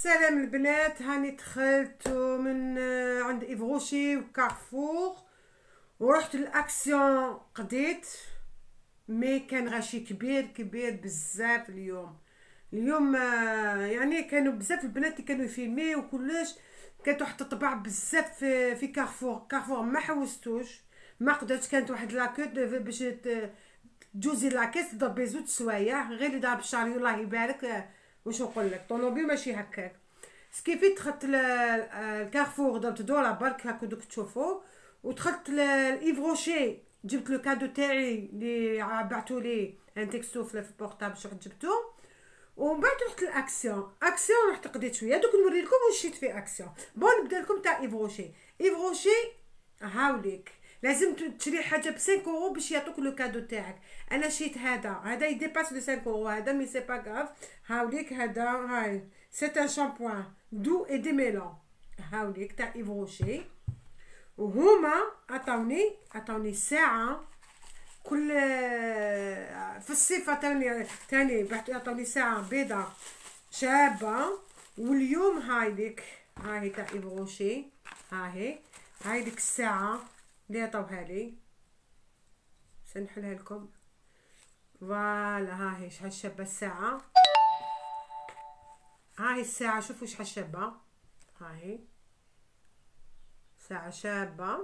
السلام البنات، هاني دخلت من عند إيفغوشي وكارفور ورحت للاكسيون قضيت. مي كان غاشي كبير بزاف اليوم يعني كانوا بزاف البنات اللي كانوا يفيلمي وكلش. كانت واحد الطباع بزاف في كارفور ما حوستوش، ما قدرتش. كانت واحد لاكوت باش تجوزي لاكيس تضربي زوج سوايع غير اللي ضرب الشعري الله يبارك. واش نقول لك، طونوبيل ماشي هكاك. سكيفي دخلت الكارفور درت دورة برك هاكا دوك تشوفوا، ودخلت لإيفروشي جبت لو كادو تاعي اللي بعثولي ان تكستو في البورطابل شحال جبتو، ومن بعد رحت لاكسيون. رحت قضيت شويه. دوك نوري لكم واش شريت في اكسيون. نبدا لكم تاع ايفروشي هاوليك لازم تشري حاجه ب 5 اورو باش يعطوك لو كادو تاعك. انا شريت هذا يديباس لو 5 اورو هذا، مي سي با غاف. هاوليك هذا هاي سي ان شامبوان دو اي ديميلون هاوليك تاع ايفروشي. وهما عطاوني ساعه كل في الصيف. تاني عطاوني ساعه بيضه شابه. واليوم هاي تاع ايفروشي، هاي ديك الساعه اللي عطاوها لي سنحلها لكم. فوالا هاي شحال شابه الساعه. هاي الساعه شوفوا شحال شابه، هاي ساعه شابه.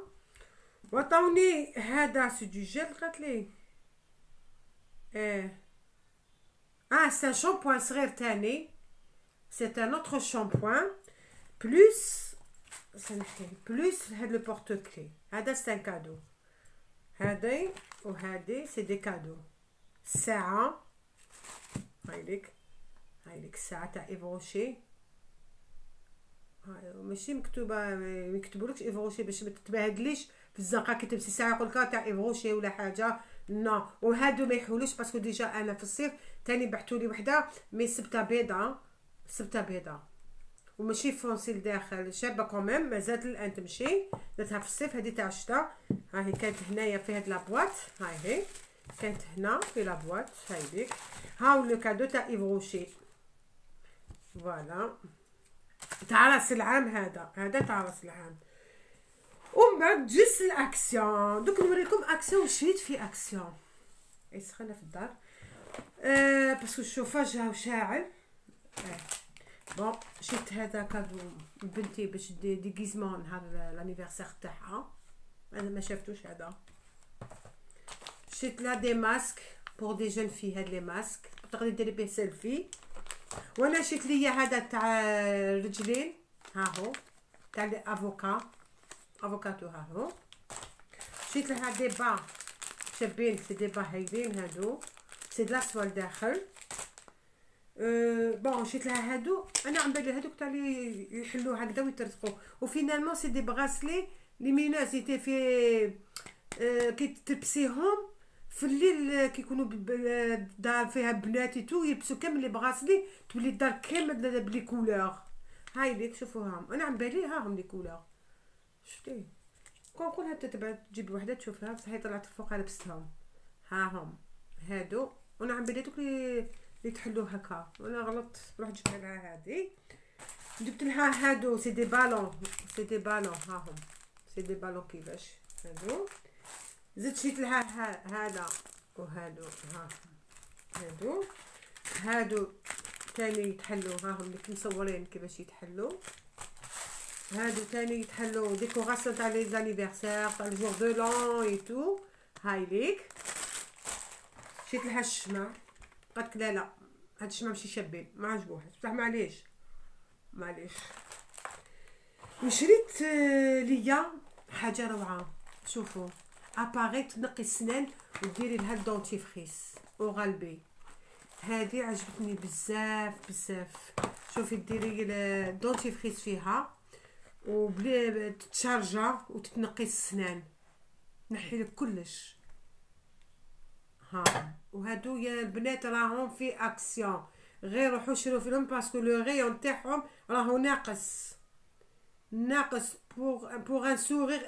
وعطاوني هذا سجوجل قالت لي سي شامبوان صغير تاني، سي ان اوتر شامبوان بلوس سنحكي بلوس هاد لو بورتو كلي. هذا سي ان كادو، هادي وهادي سي دي كادو. الساعه هايليك الساعه تاع ايفروشي، هاي ماشي مكتوبه، ما يكتبولكش ايفروشي باش ما تتبهدليش في الزنقه كي تمشي ساعه يقول لك تاع ايفروشي ولا حاجه. نو وهادو ما يحولوش باسكو ديجا انا في الصيف تاني بعثوا لي وحده مي سبتها بيضه وماشي فونسي لداخل، شابه كوميم مازالت الان تمشي. درتها في الصيف. هذه تاع الشتا، ها هي كانت هنايا في هاد لابواط، هاي كانت هنا في لابواط. هايديك هاو لو كادو تاع ايفروشي. فوالا تاع راس العام، هذا تاع راس العام. ومن بعد جيت الاكسيون. دوك نوريكم اكسيون شريت في اكسيون. سخانه في الدار باسكو الشوفاج هاو شاعل. بون شريت هذا كادو لبنتي باش ديغيزمون نهار لانيفرسير تاعها. انا ما شافتوش هذا. شريت لها دي ماسك بور دي جون في. هاد لي ماسك تقدري ديري به سيلفي. وانا شريت ليا هذا تاع الرجلين، ها هو تاع لي افوكاتو، ها هو. شريت لها دي با شابين، سي دي با هايلين هادو، سي دلاسوا لداخل. بون شريت لها هادو. انا عم بالي هادوك تاع لي يحلو هكذا ويترسقوا. وفينالمون سي دي بغاسلي لي مينازيتي في كي تلبسيهم في الليل كي يكونوا دار فيها بناتي تو يلبسوا كامل لي بغاسلي، تولي الدار كامل بلي كولور. هاي ليك شوفوهم. انا عم بالي هاهم لي كولور. شفتي كون نقول حتى تبعد تجيب وحده تشوفها بصح هي طلعت الفوق لبستهم. هاهم هادو. وانا عم بالي دوك اللي تحلو هكا. وانا غلطت رحت جبت لها هادي. جبت لها هادو سي دي بالون هاهم سي دي بالون كيفاش هادو. زدت شريت لها هذا وهادو، هادو تاني يتحلو. هاهم اللي مصورين كيفاش يتحلو. هادو تاني يتحلو ديكوراسيون تاع لي زانيفرسير تاع الجور دو لون اي تو. هاي ليك شريت لها الشمع. قالت لا هاد الشمع ماشي شابين، ما عجبوهاش بصح معليش. وشريت ليا حاجه روعه. شوفوا اباري تنقي السنان وديري لها الدونتيفريس اورال بي. هذه عجبتني بزاف. شوفي ديري الدونتيفريس فيها وبلي تشارجا وتتنقي السنان، نحي لك كلش. وهادو يا البنات راهم في اكسيون، غير روحوا شرو فيهم باسكو لو غيون تاعهم راهو ناقص pour un sourire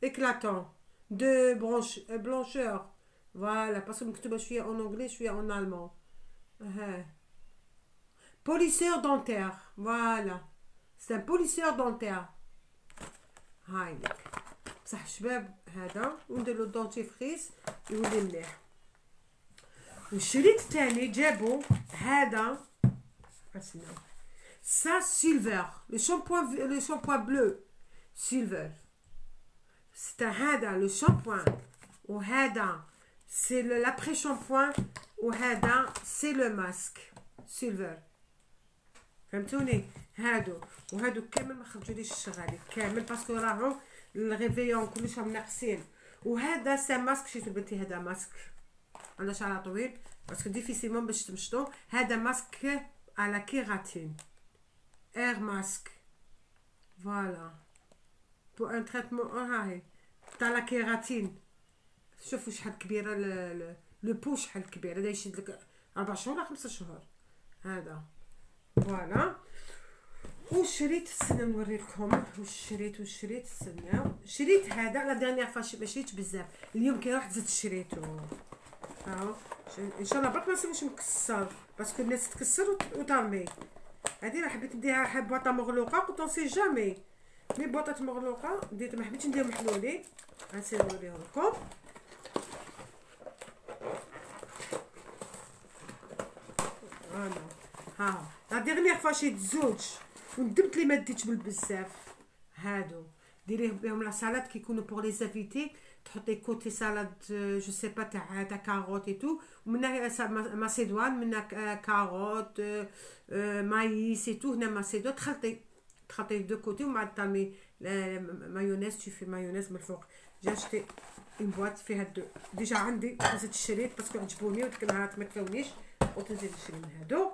éclatant de blancheur. Voilà parce que مكتوبه شويه en anglais شويه en allemand. polisseur dentaire. Voilà, c'est un polisseur dentaire. هايلك بصح شباب هذا وندير له دونتيفريس يولي مليح. والشريط الثاني جابو هذا ça silver le shampoing bleu silver c'est هذا le shampoing وهذا c'est l'après shampoing وهذا c'est le masque silver. فهمتوني؟ وهادو كامل ما خرجوليش الشغالي كامل باسكو راهم الريفيون كلش راهم ناقصين. وهذا سا ماسك شفتو بنتي هذا ماسك عندها شعرها طويل باسكو ديفيسيلمون باش تمشطو. هذا ماسك على كيراتين اير ماسك فوالا بو ان تريتمون هاهي تاع لا كيراتين. شوفوا شحال كبيره لو بو شحال كبير. هذا يشد لك 4 شهور ولا 5 شهور هذا فوالا. وشريت استناو نوريلكم والشريت استناو. شريت هذا لا ديرنيير فاش ما شريتش بزاف اليوم كي رحت زدت شريتو ها ان شاء الله برك ما نسيبوش مكسر باسكو الناس تكسر وترمي. هذه راه حبيت نديرها بواطه مغلوقه قلت اون سي جامي مي بواطه مغلوقه ديت ما حبيتش ندير محلولين. غنسير نوريهم لكم. فوالا ها لا ديرنيير فوا شريت زوج وندمت لي ما ديتش بالبزاف. هادو ديريه بهم لا سالاد كيكونوا بور لي زافيتي تحطي كوتي سالاد جو سي با تاع كاروت اي تو ومنها ماسيدوان منها كاروت مايس اي تو. هنا ماسيدو تخلطي دو كوتي ومن بعد طامي مايونيز تشوفي مايونيز من الفوق. جا شتي اون بواط فيها دو ديجا عندي زدت الشريط باسكو عجبوني وديك النهارات ما كفاونيش قلت نزيد نشري من هادو.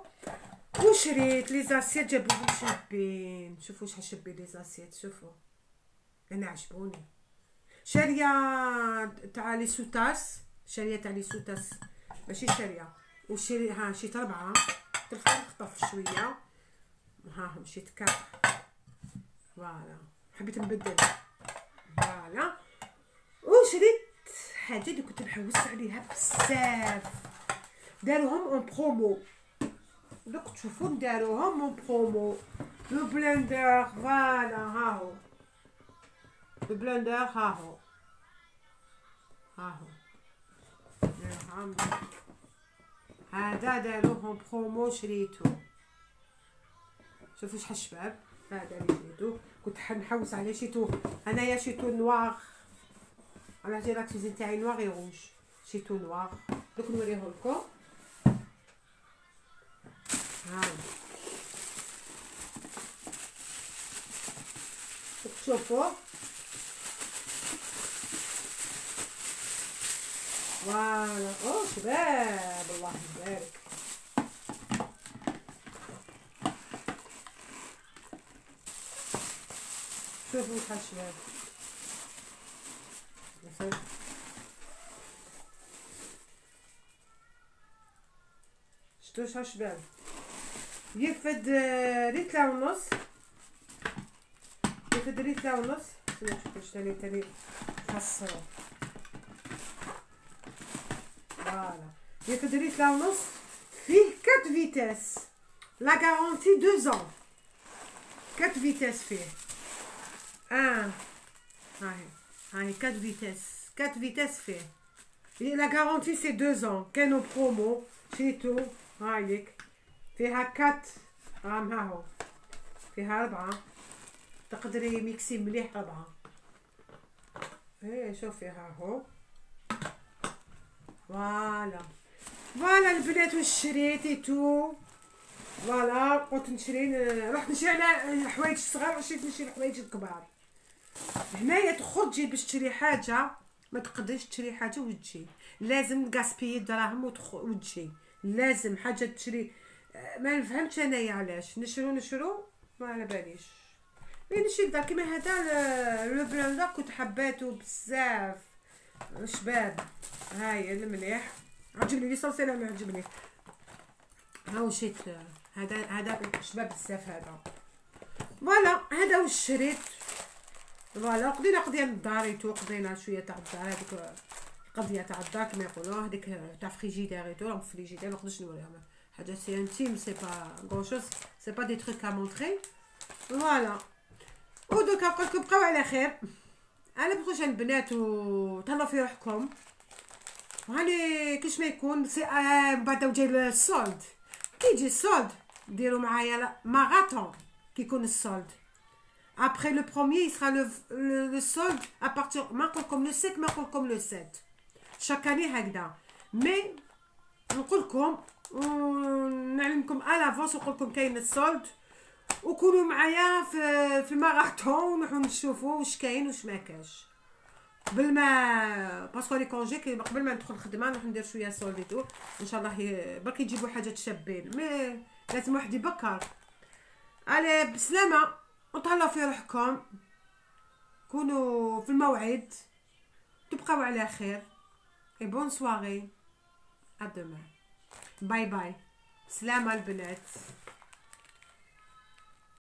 وشريت لي زاسيت جابوهم شابين. شوفوا شحال شابين لي زاسيت شوفوا انا عجبوني. شاريه تاع لي سوتاس تاع لي سوتاس ماشي شاريه وشري ها شيت 4 نخطف شويه ها هم شيت 4 فوالا حبيت نبدل فوالا. وشريت حاجه اللي كنت نحوس عليها بزاف داروهم اون برومو دوك تشوفوا داروهم اون برومو. لو بلندر فوالا ها هو لو بلندر ها هو هذا داروهم برومو شريتو. شوفوا شحال شباب هذا اللي شريتو كنت نحوس عليه. شيتو انايا شيتو نوار على جي لاكسيزين تاعي نوار اي روج شيتو نوار دوك نوريه لكم. شوفوا فوالا او شباب الله يبارك. شوفوا شحال شباب شتو شحال شباب يفد ريتلا ونص ريتلا ونص. شوفوا شتاني خاصو فوالا يفد ريتلا ونص فيه 4 فيتاس لا غارونتي 2 ans 4 فيتاس فيه هاي 4 فيتاس فيه لا غارونتي سي 2 ans كانوا برومو شريتو هايليك فيها 4 ها هو فيها 4 تقدري ميكسي مليح 4 ايه شوفي ها هو فوالا البنات وشريتي تو فوالا قلت نشري رحت نشري على حوايج الصغار وشريت نشري حوايج الكبار. هنايا تخرجي باش تشري حاجه ما تقدريش تشري حاجه وتجي لازم تغاسبيي الدراهم وتجي لازم حاجه تشري. ما نفهمش انايا علاش نشرو ما على باليش. مي نشري دار كيما هذا لو بلندر كنت حباتو بزاف شباب. هاي المليح عجبني ليسونسيال انا عجبني. هاو شيت هذا شباب بزاف هذا فوالا. هذا واش شريت فوالا. قضينا قضيه الدار قضينا شويه تاع الدار هذيك القضيه تاع الدار كما يقولوا هذيك تاع فريجيدير ايتو. راهم فريجيدير ما نقدرش نوريهم حاجه سي انتيم، سي با غون شوز، سي با دي تروك ا مونطري. فوالا، ودوكا نقول لكم بقاو على خير، على بروجين بنات، وتهلاو في روحكم. وهاني كيش ما يكون سي بعد جاي السولد، كي يجي السولد ديروا معايا ماراثون كي يكون السولد. Après le premier, il sera le solde à partir comme le 7, comme le 7. Chaque année, هكذا. Mais نقول لكم ونعلمكم à l'avance، نقول لكم كاين السولد، وكونوا معايا في الماراثون، ونروحوا نشوفوا واش كاين واش ما كاش. قبل ما باسكو لي كونجي قبل ما ندخل الخدمه نروح ندير شويه سولديتو ان شاء الله، برك يجيبوا حاجات شابين، مي لازم واحد يبكر. علي بسلامه، وتهلاو في روحكم، كونوا في الموعد، تبقاو على خير. اي بون سواري، ا دومان، باي باي، سلامه البنات.